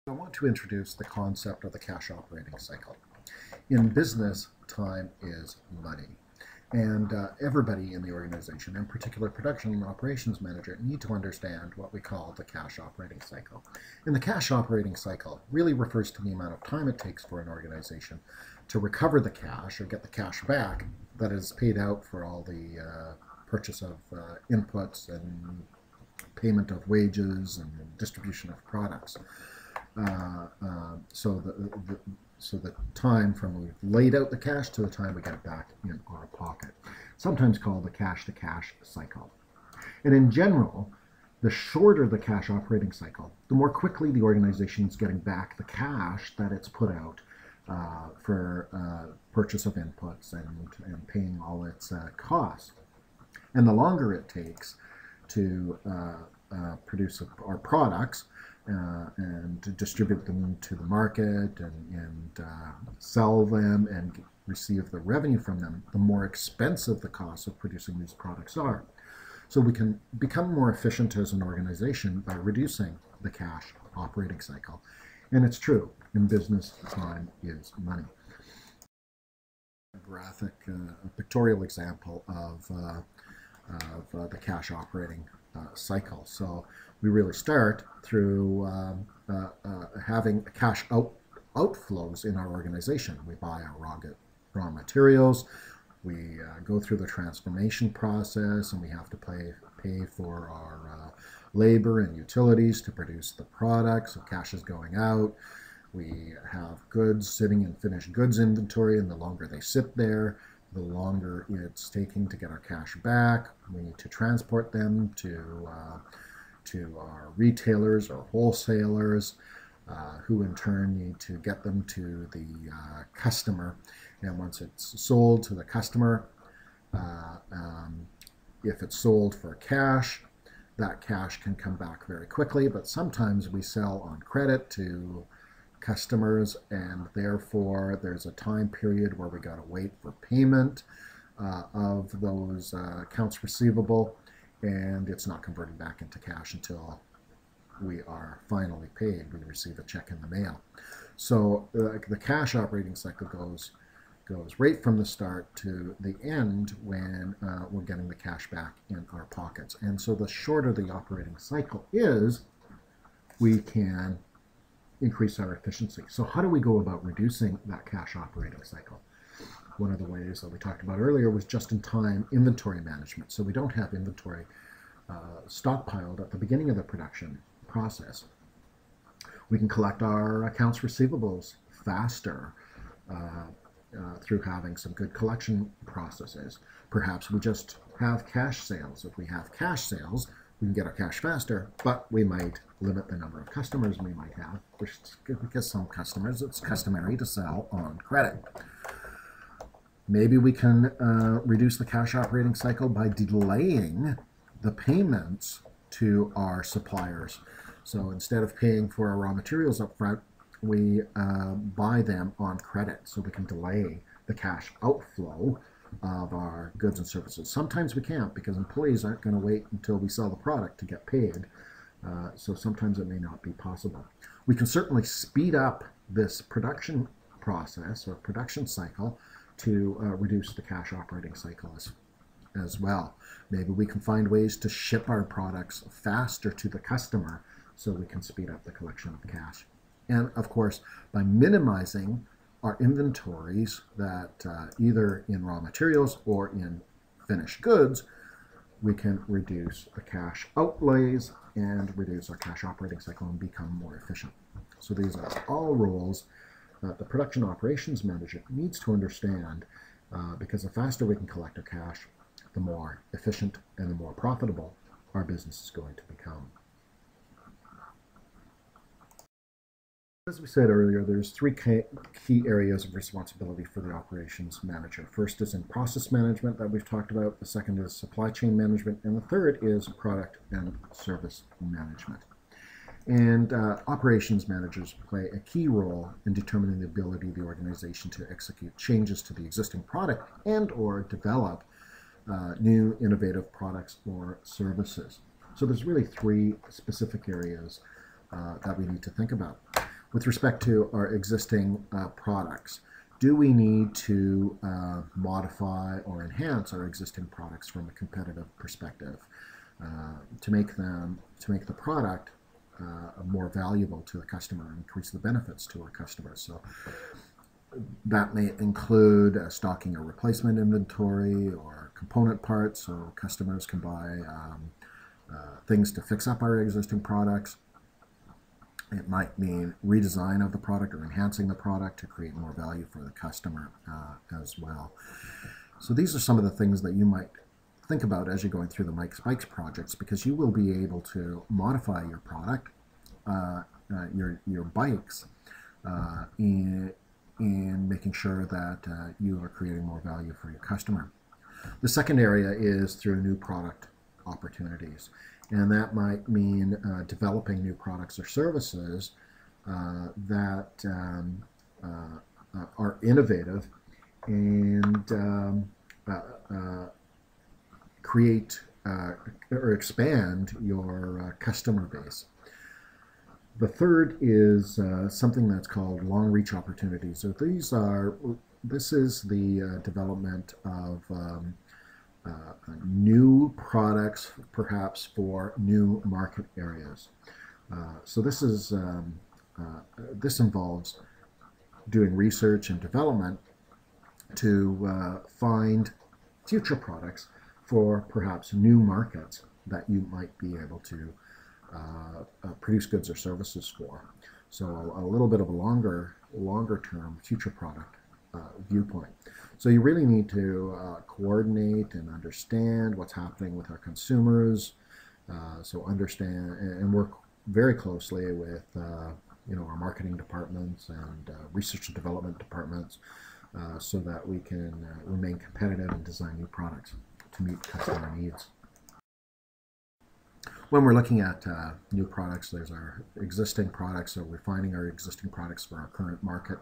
S1: I want to introduce the concept of the cash operating cycle. In business, time is money. And everybody in the organization, in particular production and operations manager, need to understand what we call the cash operating cycle. And the cash operating cycle really refers to the amount of time it takes for an organization to recover the cash or get the cash back that is paid out for all the purchase of inputs and payment of wages and distribution of products. So the time from we've laid out the cash to the time we get it back in our pocket, sometimes called the cash-to-cash cycle. And in general, the shorter the cash operating cycle, the more quickly the organization is getting back the cash that it's put out for purchase of inputs and paying all its costs. And the longer it takes to produce our products, and to distribute them to the market and sell them and receive the revenue from them, the more expensive the costs of producing these products are. So we can become more efficient as an organization by reducing the cash operating cycle. And it's true, in business, time is money. A graphic, pictorial example of the cash operating cycle. So we really start through having cash outflows in our organization. We buy our raw materials, we go through the transformation process, and we have to pay for our labor and utilities to produce the product, so cash is going out. We have goods sitting in finished goods inventory, and the longer they sit there, the longer it's taking to get our cash back. We need to transport them to our retailers or wholesalers, who in turn need to get them to the customer. And once it's sold to the customer, if it's sold for cash, that cash can come back very quickly, but sometimes we sell on credit to customers, and therefore there's a time period where we got to wait for payment of those accounts receivable, and it's not converted back into cash until we are finally paid. We receive a check in the mail. So the cash operating cycle goes right from the start to the end when we're getting the cash back in our pockets. And so the shorter the operating cycle is, we can increase our efficiency. So how do we go about reducing that cash operating cycle? One of the ways that we talked about earlier was just-in-time inventory management. So we don't have inventory stockpiled at the beginning of the production process. We can collect our accounts receivables faster through having some good collection processes. Perhaps we just have cash sales. If we have cash sales, we can get our cash faster, but we might limit the number of customers we might have, because some customers, it's customary to sell on credit. Maybe we can reduce the cash operating cycle by delaying the payments to our suppliers. So instead of paying for our raw materials up front, we buy them on credit, so we can delay the cash outflow of our goods and services. Sometimes we can't, because employees aren't going to wait until we sell the product to get paid. So sometimes it may not be possible. We can certainly speed up this production process or production cycle to reduce the cash operating cycle as well. Maybe we can find ways to ship our products faster to the customer so we can speed up the collection of cash. And of course, by minimizing our inventories that either in raw materials or in finished goods, we can reduce the cash outlays and reduce our cash operating cycle and become more efficient. So these are all roles that the production operations manager needs to understand, because the faster we can collect our cash, the more efficient and the more profitable our business is going to become. As we said earlier, there's three key areas of responsibility for the operations manager. First is in process management that we've talked about. The second is supply chain management. And the third is product and service management. And operations managers play a key role in determining the ability of the organization to execute changes to the existing product and or develop new innovative products or services. So there's really three specific areas that we need to think about. With respect to our existing products, do we need to modify or enhance our existing products from a competitive perspective to make the product more valuable to the customer and increase the benefits to our customers? So that may include stocking a replacement inventory or component parts, so customers can buy things to fix up our existing products. It might mean redesign of the product or enhancing the product to create more value for the customer as well. So these are some of the things that you might think about as you're going through the Mike's Bikes projects, because you will be able to modify your product, your bikes, in making sure that you are creating more value for your customer. The second area is through new product opportunities. And that might mean developing new products or services that are innovative and create or expand your customer base. The third is something that's called long reach opportunities. So this is the development of new products, perhaps for new market areas. So this involves doing research and development to find future products for perhaps new markets that you might be able to produce goods or services for. So a little bit of a longer term future product viewpoint. So you really need to coordinate and understand what's happening with our consumers. So understand and work very closely with our marketing departments and research and development departments, so that we can remain competitive and design new products to meet customer needs. When we're looking at new products, there's our existing products, so we're finding our existing products for our current market.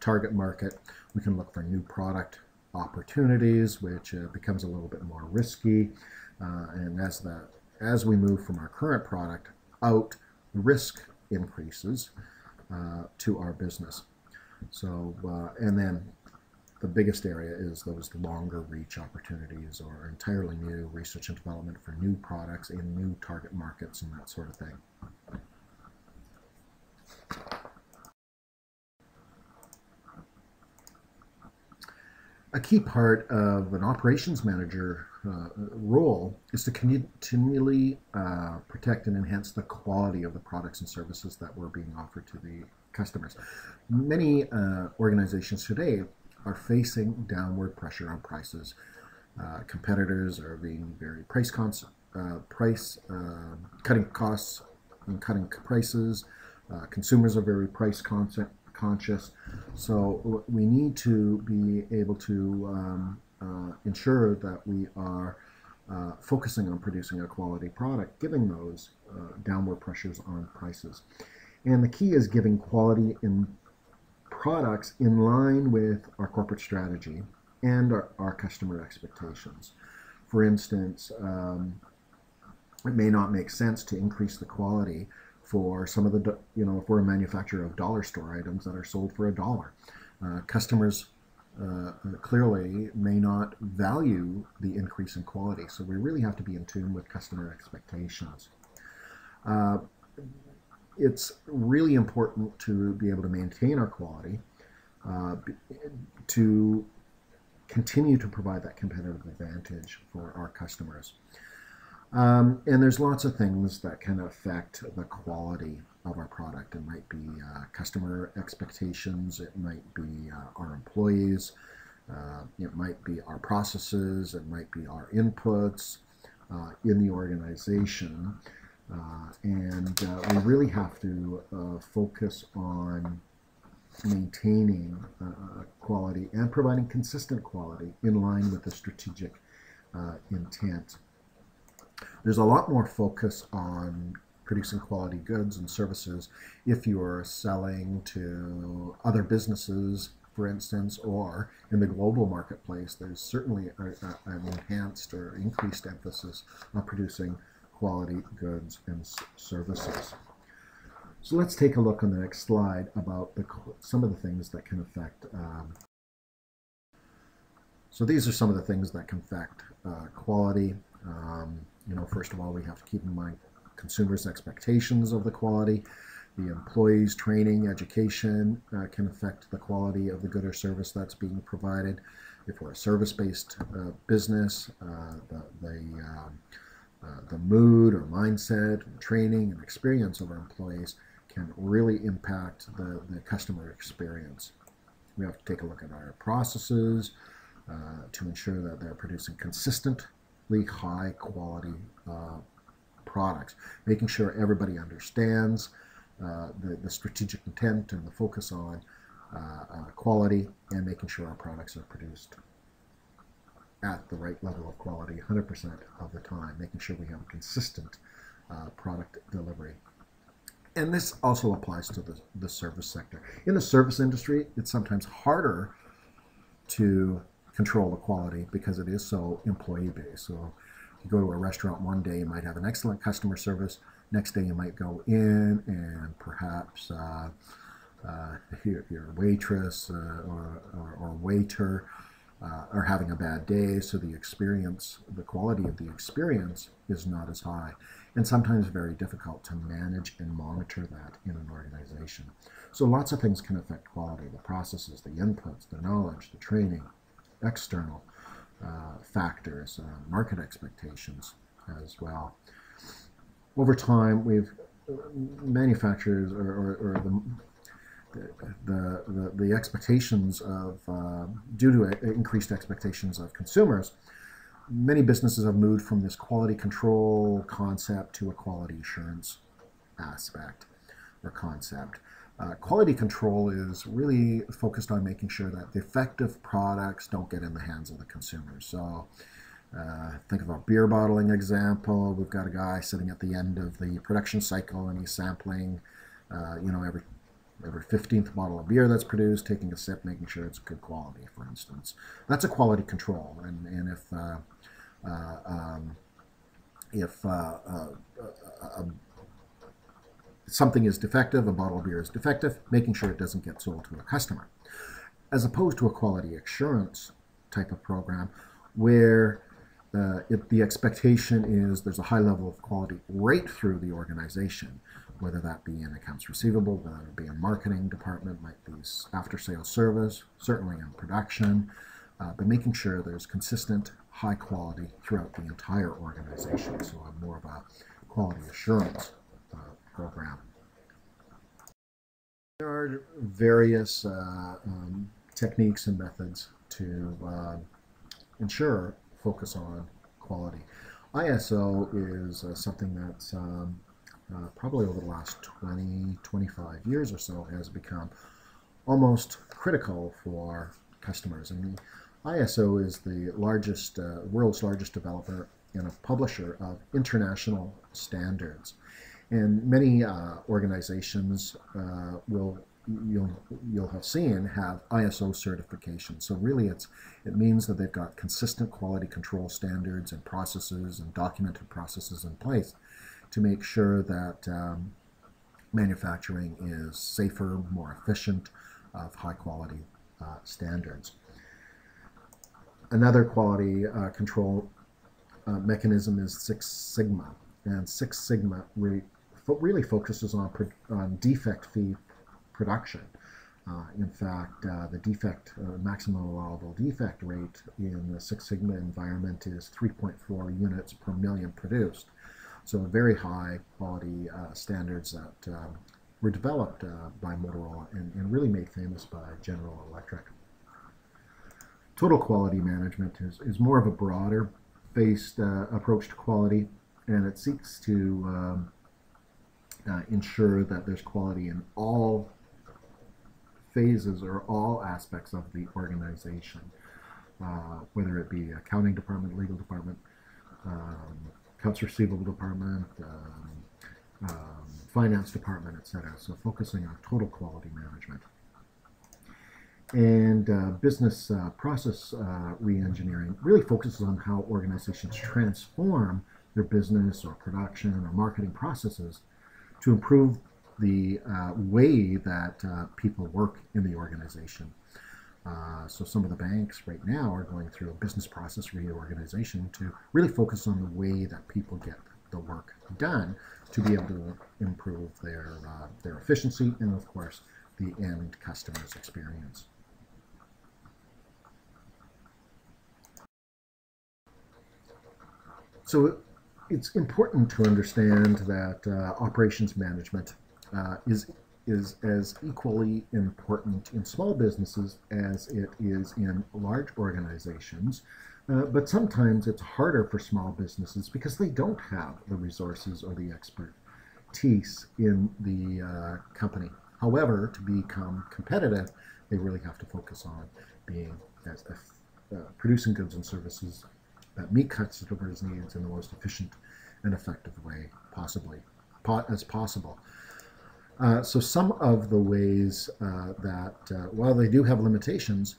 S1: Target market. We can look for new product opportunities, which becomes a little bit more risky, and as we move from our current product out, risk increases to our business. So and then the biggest area is those longer reach opportunities or entirely new research and development for new products in new target markets and that sort of thing. A key part of an operations manager role is to continually protect and enhance the quality of the products and services that were being offered to the customers. Many organizations today are facing downward pressure on prices. Competitors are being very cutting costs and cutting prices. Consumers are very price conscious. So we need to be able to ensure that we are focusing on producing a quality product, giving those downward pressures on prices. And the key is giving quality in products in line with our corporate strategy and our customer expectations. For instance, it may not make sense to increase the quality for some of the, if we're a manufacturer of dollar store items that are sold for $1. Customers clearly may not value the increase in quality, so we really have to be in tune with customer expectations. It's really important to be able to maintain our quality, to continue to provide that competitive advantage for our customers. And there's lots of things that can affect the quality of our product. It might be customer expectations, it might be our employees, it might be our processes, it might be our inputs in the organization. And we really have to focus on maintaining quality and providing consistent quality in line with the strategic intent. There's a lot more focus on producing quality goods and services if you are selling to other businesses, for instance, or in the global marketplace. There's certainly an enhanced or increased emphasis on producing quality goods and services. So let's take a look on the next slide about some of the things that can affect. So these are some of the things that can affect quality. First of all, we have to keep in mind consumers' expectations of the quality. The employees' training, education can affect the quality of the good or service that's being provided. If we're a service-based business, the mood or mindset, and training and experience of our employees can really impact the customer experience. We have to take a look at our processes to ensure that they're producing consistently high quality products, making sure everybody understands the strategic intent and the focus on quality, and making sure our products are produced at the right level of quality 100% of the time, making sure we have consistent product delivery. And this also applies to the service sector. In the service industry, it's sometimes harder to control the quality because it is so employee-based. So you go to a restaurant one day, you might have an excellent customer service. Next day, you might go in and perhaps your waitress or waiter are having a bad day, so the quality of the experience is not as high, and sometimes very difficult to manage and monitor that in an organization. So lots of things can affect quality: the processes, the inputs, the knowledge, the training, external factors, market expectations as well. Over time, manufacturers or the expectations of, due to increased expectations of consumers, many businesses have moved from this quality control concept to a quality assurance aspect or concept. Quality control is really focused on making sure that defective products don't get in the hands of the consumers. So think of a beer bottling example. We've got a guy sitting at the end of the production cycle, and he's sampling, every 15th bottle of beer that's produced, taking a sip, making sure it's good quality, for instance. That's a quality control. And if something is defective, a bottle of beer is defective, making sure it doesn't get sold to a customer. As opposed to a quality assurance type of program where the expectation is there's a high level of quality right through the organization, whether that be in accounts receivable, whether it be in marketing department, might be after-sales service, certainly in production, but making sure there's consistent high quality throughout the entire organization, so more of a quality assurance program. There are various techniques and methods to ensure focus on quality. ISO is something that's probably over the last 25 years or so has become almost critical for customers. And the ISO is the world's largest developer and a publisher of international standards. And many organizations you'll have seen have ISO certification. So really it means that they've got consistent quality control standards and processes and documented processes in place to make sure that manufacturing is safer, more efficient, of high quality standards. Another quality control mechanism is Six Sigma, and Six Sigma really focuses on defect-free production. In fact, the maximum allowable defect rate in the Six Sigma environment is 3.4 units per million produced. So very high quality standards that were developed by Motorola and really made famous by General Electric. Total quality management is more of a broader based approach to quality, and it seeks to ensure that there's quality in all phases or all aspects of the organization, whether it be accounting department, legal department, accounts receivable department, finance department, etc. So focusing on total quality management. And business process reengineering really focuses on how organizations transform their business or production or marketing processes to improve the way that people work in the organization. So some of the banks right now are going through a business process reorganization to really focus on the way that people get the work done to be able to improve their efficiency and, of course, the end customer's experience. So it's important to understand that operations management is as equally important in small businesses as it is in large organizations. But sometimes it's harder for small businesses because they don't have the resources or the expertise in the company. However, to become competitive, they really have to focus on being producing goods and services that meet customers' needs in the most efficient and effective way as possible. So some of the ways that, while they do have limitations,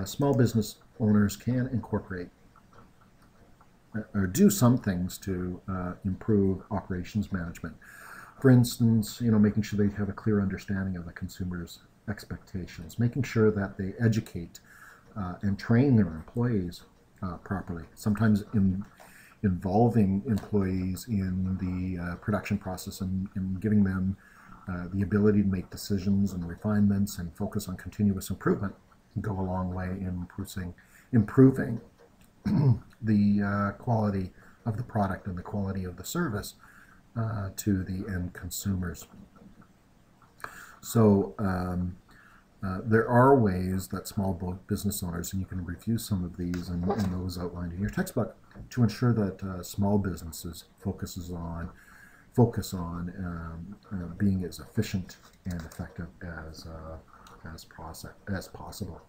S1: small business owners can incorporate or do some things to improve operations management. For instance, making sure they have a clear understanding of the consumer's expectations, making sure that they educate and train their employees properly, sometimes involving employees in the production process and giving them the ability to make decisions and refinements and focus on continuous improvement go a long way in improving the quality of the product and the quality of the service to the end consumers. So there are ways that small business owners, and you can review some of these and those outlined in your textbook, to ensure that small businesses focus on being as efficient and effective as possible.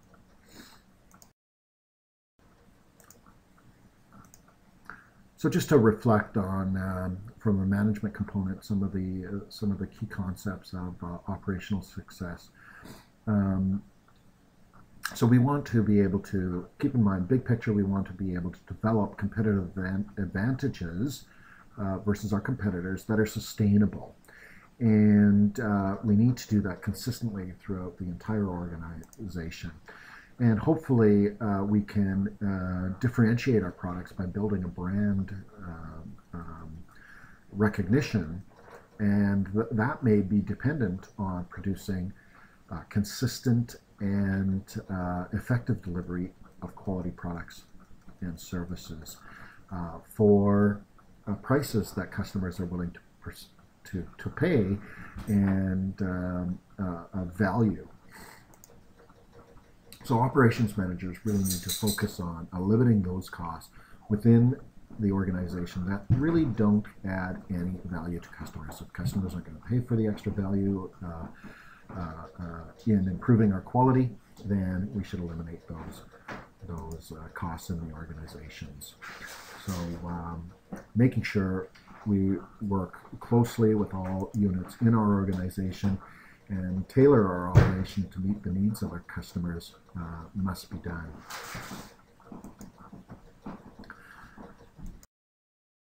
S1: So just to reflect on, from a management component, some of the key concepts of operational success. So we want to be able to keep in mind, big picture, we want to be able to develop competitive advantages versus our competitors that are sustainable. And we need to do that consistently throughout the entire organization. And hopefully we can differentiate our products by building a brand recognition, and that may be dependent on producing consistent and effective delivery of quality products and services for prices that customers are willing to pay and value. So operations managers really need to focus on limiting those costs within the organization that really don't add any value to customers. If customers aren't going to pay for the extra value in improving our quality, then we should eliminate those costs in the organizations. So making sure we work closely with all units in our organization and tailor our operation to meet the needs of our customers must be done.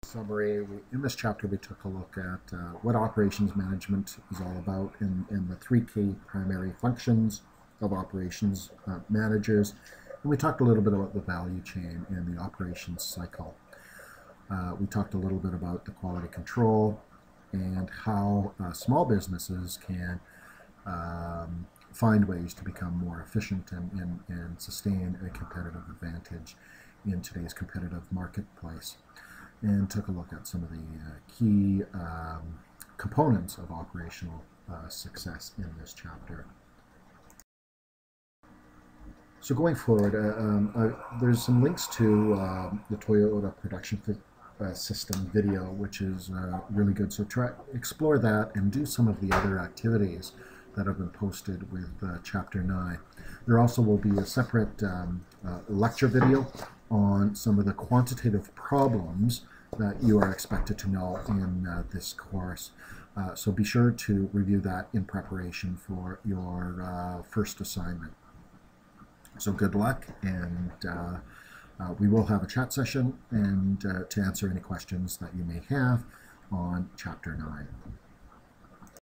S1: Summary, in this chapter we took a look at what operations management is all about and the three key primary functions of operations managers, and we talked a little bit about the value chain and the operations cycle. We talked a little bit about the quality control and how small businesses can find ways to become more efficient and sustain a competitive advantage in today's competitive marketplace, and took a look at some of the key components of operational success in this chapter. So going forward, there's some links to the Toyota production system video, which is really good. So try explore that and do some of the other activities that have been posted with Chapter 9. There also will be a separate lecture video on some of the quantitative problems that you are expected to know in this course. So be sure to review that in preparation for your first assignment. So good luck, and we will have a chat session and to answer any questions that you may have on Chapter 9.